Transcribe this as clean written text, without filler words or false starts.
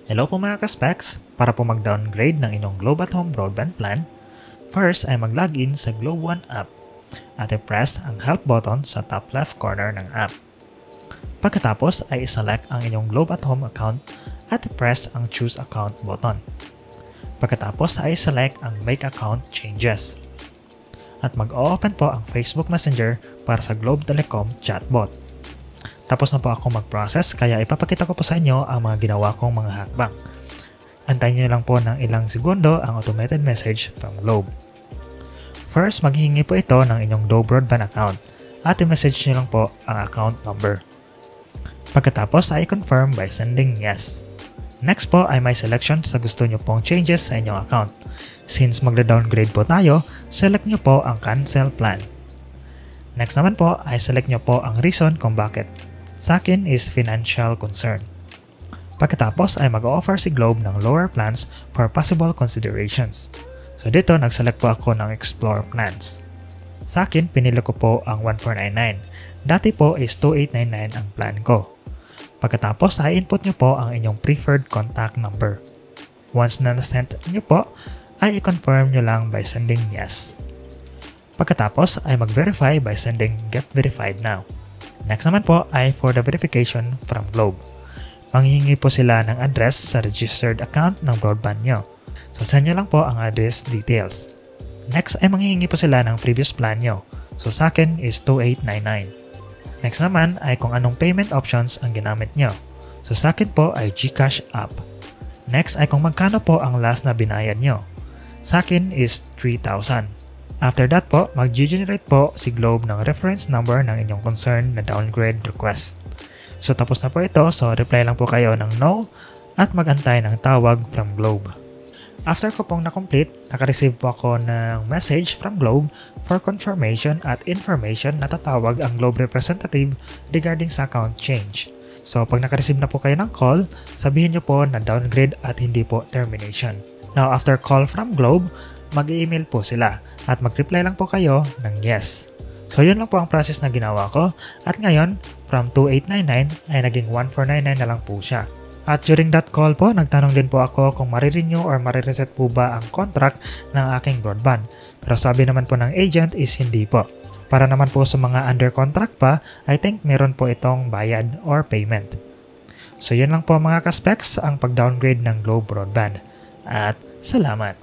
Hello po mga ka-specs! Para po mag-downgrade ng inyong Globe at Home broadband plan, first ay mag-login sa Globe One app at i-press ang help button sa top left corner ng app. Pagkatapos ay i-select ang inyong Globe at Home account at i-press ang choose account button. Pagkatapos ay i-select ang make account changes. At mag-open po ang Facebook Messenger para sa Globe Telecom chatbot. Tapos na po ako mag-process kaya ipapakita ko po sa inyo ang mga ginawa kong mga hakbang. Antayin nyo lang po ng ilang segundo ang automated message from Globe. First, maghihingi po ito ng inyong Globe broadband account at i-message nyo lang po ang account number. Pagkatapos ay confirm by sending yes. Next po ay may selection sa gusto nyo pong changes sa inyong account. Since magda-downgrade po tayo, select nyo po ang cancel plan. Next naman po ay select nyo po ang reason kung bakit. Sa akin is financial concern. Pagkatapos ay mag-offer si Globe ng lower plans for possible considerations. So dito nag-select po ako ng explore plans. Sa akin pinili ko po ang 1499. Dati po is 2899 ang plan ko. Pagkatapos ay input nyo po ang inyong preferred contact number. Once na na-send nyo po, ay i-confirm nyo lang by sending yes. Pagkatapos ay mag-verify by sending get verified now. Next naman po ay for the verification from Globe. Manghihingi po sila ng address sa registered account ng broadband nyo. So send nyo lang po ang address details. Next ay manghihingi po sila ng previous plan nyo. So sa akin is 2899. Next naman ay kung anong payment options ang ginamit nyo. So sa akin po ay GCash app. Next ay kung magkano po ang last na binayad nyo. Sa akin is 3,000. After that po, mag-generate po si Globe ng reference number ng inyong concern na downgrade request. So tapos na po ito, so reply lang po kayo ng no at mag-antay ng tawag from Globe. After ko pong na-complete, naka-receive po ako ng message from Globe for confirmation at information na tatawag ang Globe representative regarding sa account change. So pag naka-receive na po kayo ng call, sabihin nyo po na downgrade at hindi po termination. Now after call from Globe, mag-email po sila at mag-reply lang po kayo ng yes. So yun lang po ang process na ginawa ko at ngayon from 2899 ay naging 1499 na lang po siya. At during that call po, nagtanong din po ako kung marirenew or marireset po ba ang contract ng aking broadband. Pero sabi naman po ng agent is hindi po. Para naman po sa mga under contract pa, I think meron po itong bayad or payment. So yun lang po mga ka-specs ang pag-downgrade ng Globe Broadband. At salamat!